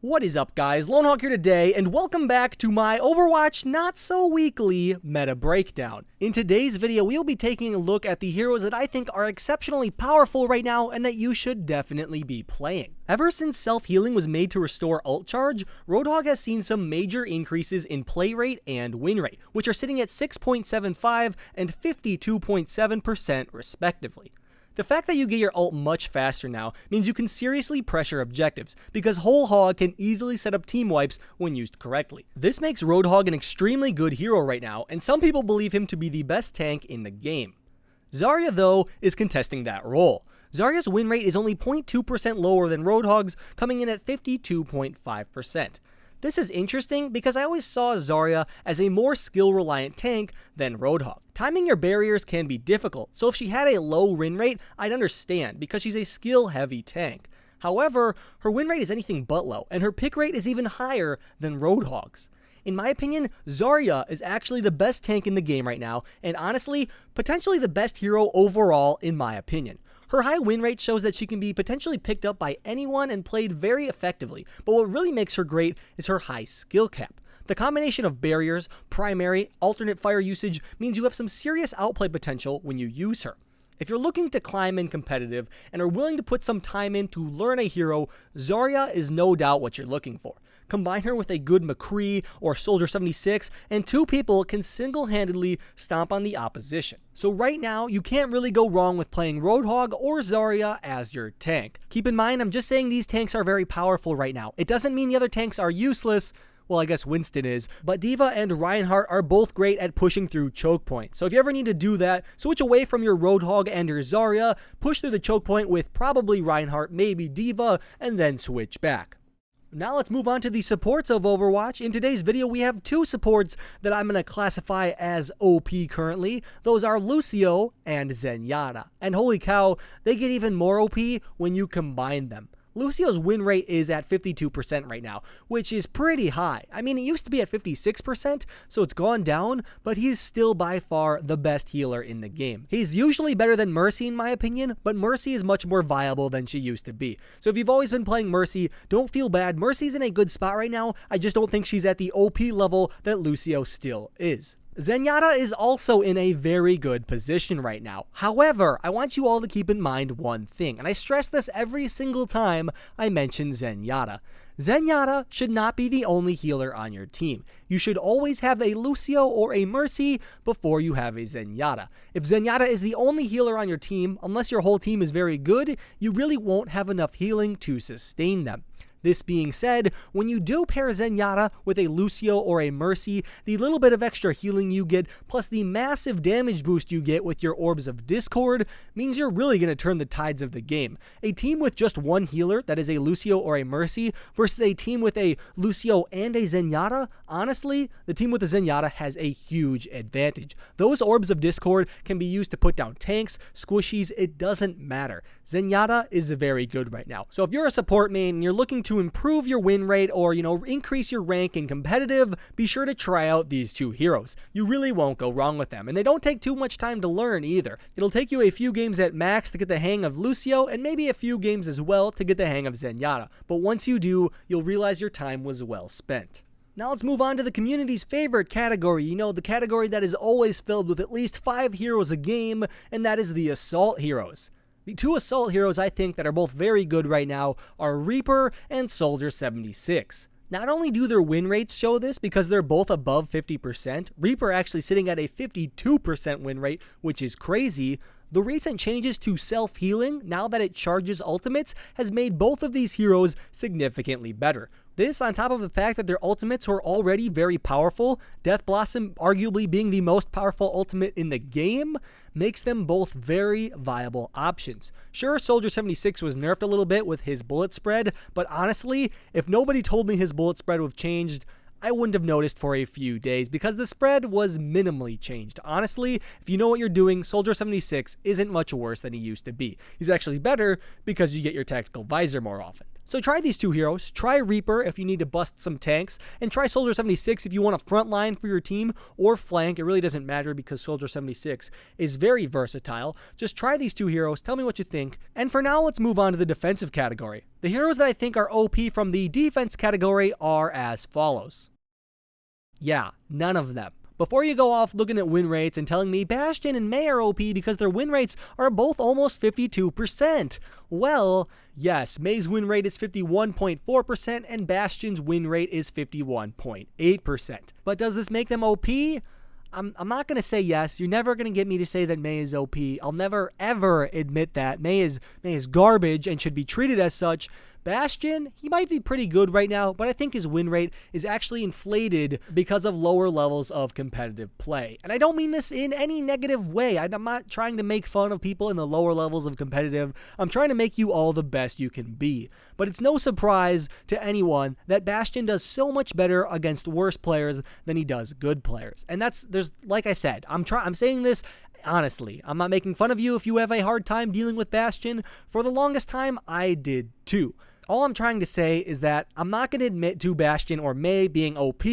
What is up, guys? LOADHOG here today, and welcome back to my Overwatch not-so-weekly meta breakdown. In today's video, we will be taking a look at the heroes that I think are exceptionally powerful right now and that you should definitely be playing. Ever since self-healing was made to restore ult charge, ROADHOG has seen some major increases in play rate and win rate, which are sitting at 6.75 and 52.7% respectively. The fact that you get your ult much faster now means you can seriously pressure objectives, because Whole Hog can easily set up team wipes when used correctly. This makes ROADHOG an extremely good hero right now, and some people believe him to be the best tank in the game. Zarya, though, is contesting that role. Zarya's win rate is only 0.2% lower than ROADHOG's, coming in at 52.5%. This is interesting because I always saw Zarya as a more skill-reliant tank than ROADHOG. Timing your barriers can be difficult, so if she had a low win rate, I'd understand because she's a skill-heavy tank. However, her win rate is anything but low, and her pick rate is even higher than ROADHOG's. In my opinion, Zarya is actually the best tank in the game right now, and honestly, potentially the best hero overall in my opinion. Her high win rate shows that she can be potentially picked up by anyone and played very effectively, but what really makes her great is her high skill cap. The combination of barriers, primary, alternate fire usage means you have some serious outplay potential when you use her. If you're looking to climb in competitive and are willing to put some time in to learn a hero, Zarya is no doubt what you're looking for. Combine her with a good McCree or Soldier 76, and two people can single-handedly stomp on the opposition. So right now, you can't really go wrong with playing ROADHOG or Zarya as your tank. Keep in mind, I'm just saying these tanks are very powerful right now. It doesn't mean the other tanks are useless. Well, I guess Winston is, but d.va and Reinhardt are both great at pushing through choke points. So if you ever need to do that, switch away from your ROADHOG and your Zarya, push through the choke point with probably Reinhardt, maybe d.va, and then switch back. Now let's move on to the supports of Overwatch. In today's video, we have two supports that I'm going to classify as OP currently. Those are LUCIO and ZENYATTA. And holy cow, they get even more OP when you combine them. LUCIO's win rate is at 52% right now, which is pretty high. I mean, it used to be at 56%, so it's gone down, but he's still by far the best healer in the game. He's usually better than Mercy in my opinion, but Mercy is much more viable than she used to be. So if you've always been playing Mercy, don't feel bad. Mercy's in a good spot right now. I just don't think she's at the OP level that LUCIO still is. ZENYATTA is also in a very good position right now. However, I want you all to keep in mind one thing, and I stress this every single time I mention ZENYATTA. ZENYATTA should not be the only healer on your team. You should always have a LUCIO or a Mercy before you have a ZENYATTA. If ZENYATTA is the only healer on your team, unless your whole team is very good, you really won't have enough healing to sustain them. This being said, when you do pair ZENYATTA with a LUCIO or a Mercy, the little bit of extra healing you get, plus the massive damage boost you get with your Orbs of Discord, means you're really going to turn the tides of the game. A team with just one healer, that is a LUCIO or a Mercy, versus a team with a LUCIO and a ZENYATTA, honestly, the team with the ZENYATTA has a huge advantage. Those Orbs of Discord can be used to put down tanks, squishies, it doesn't matter. ZENYATTA is very good right now. So if you're a support main and you're looking to improve your win rate or, increase your rank in competitive, be sure to try out these two heroes. You really won't go wrong with them, and they don't take too much time to learn either. It'll take you a few games at max to get the hang of LUCIO, and maybe a few games as well to get the hang of ZENYATTA. But once you do, you'll realize your time was well spent. Now let's move on to the community's favorite category, the category that is always filled with at least 5 heroes a game, and that is the Assault heroes. The two Assault heroes I think that are both very good right now are Reaper and Soldier 76. Not only do their win rates show this because they're both above 50%, Reaper actually sitting at a 52% win rate, which is crazy. The recent changes to self-healing, now that it charges ultimates, has made both of these heroes significantly better. This, on top of the fact that their ultimates were already very powerful, Death Blossom arguably being the most powerful ultimate in the game, makes them both very viable options. Sure, Soldier 76 was nerfed a little bit with his bullet spread, but honestly, if nobody told me his bullet spread would have changed, I wouldn't have noticed for a few days because the spread was minimally changed. Honestly, if you know what you're doing, Soldier 76 isn't much worse than he used to be. He's actually better because you get your tactical visor more often. So try these two heroes, try Reaper if you need to bust some tanks, and try Soldier 76 if you want a front line for your team or flank. It really doesn't matter because Soldier 76 is very versatile. Just try these two heroes, tell me what you think, and for now let's move on to the defensive category. The heroes that I think are OP from the defense category are as follows. Yeah, none of them. Before you go off looking at win rates and telling me Bastion and Mei are OP because their win rates are both almost 52%. Well, yes, Mei's win rate is 51.4% and Bastion's win rate is 51.8%. But does this make them OP? I'm not going to say yes. You're never going to get me to say that Mei is OP. I'll never ever admit that. Mei is garbage and should be treated as such. Bastion, he might be pretty good right now, but I think his win rate is actually inflated because of lower levels of competitive play. And I don't mean this in any negative way. I'm not trying to make fun of people in the lower levels of competitive. I'm trying to make you all the best you can be. But it's no surprise to anyone that Bastion does so much better against worse players than he does good players. And like I said, I'm saying this honestly. I'm not making fun of you if you have a hard time dealing with Bastion. For the longest time, I did too. All I'm trying to say is that I'm not going to admit to Bastion or Mei being OP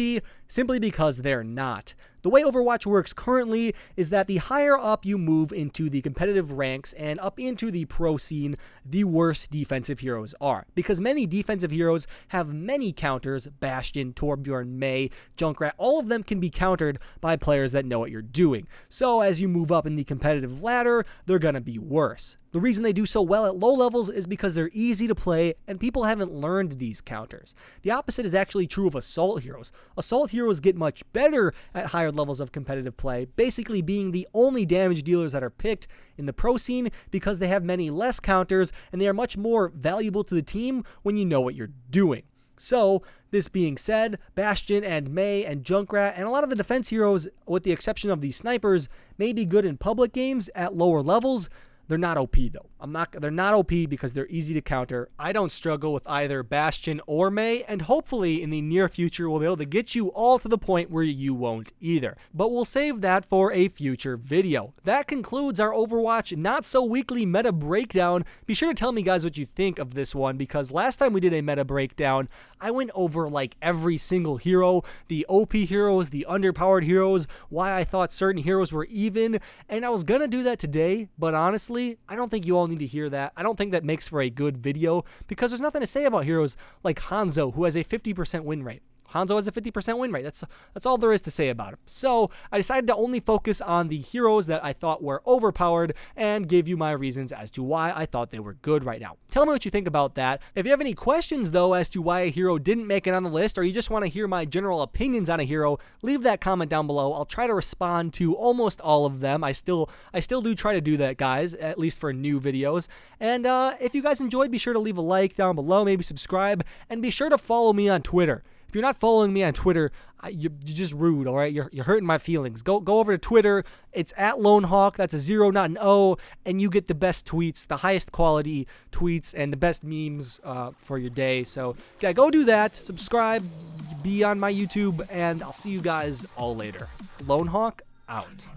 simply because they're not. The way Overwatch works currently is that the higher up you move into the competitive ranks and up into the pro scene, the worse defensive heroes are. Because many defensive heroes have many counters, Bastion, Torbjorn, Mei, Junkrat, all of them can be countered by players that know what you're doing. So as you move up in the competitive ladder, they're going to be worse. The reason they do so well at low levels is because they're easy to play and people haven't learned these counters. The opposite is actually true of assault heroes. Assault heroes get much better at higher levels of competitive play, basically being the only damage dealers that are picked in the pro scene because they have many less counters and they are much more valuable to the team when you know what you're doing. So, this being said, Bastion and Mei and Junkrat and a lot of the defense heroes, with the exception of the snipers, may be good in public games at lower levels. They're not OP though. They're not OP because they're easy to counter. I don't struggle with either Bastion or Mei, and hopefully in the near future we'll be able to get you all to the point where you won't either. But we'll save that for a future video. That concludes our Overwatch Not So Weekly meta breakdown. Be sure to tell me guys what you think of this one, because last time we did a meta breakdown, I went over like every single hero, the OP heroes, the underpowered heroes, why I thought certain heroes were even, and I was gonna do that today, but honestly, I don't think you all need to hear that. I don't think that makes for a good video because there's nothing to say about heroes like Hanzo, who has a 50% win rate. Hanzo has a 50% win rate. That's all there is to say about him. So I decided to only focus on the heroes that I thought were overpowered and give you my reasons as to why I thought they were good right now. Tell me what you think about that. If you have any questions though as to why a hero didn't make it on the list, or you just want to hear my general opinions on a hero, leave that comment down below. I'll try to respond to almost all of them. I still do try to do that, guys, at least for new videos. And if you guys enjoyed, be sure to leave a like down below, maybe subscribe, and be sure to follow me on Twitter. If you're not following me on Twitter, you're just rude, all right? You're hurting my feelings. Go over to Twitter. It's at LoneHawk. That's a 0, not an O. And you get the best tweets, the highest quality tweets, and the best memes for your day. So, yeah, go do that. Subscribe. Be on my YouTube. And I'll see you guys all later. LoneHawk out.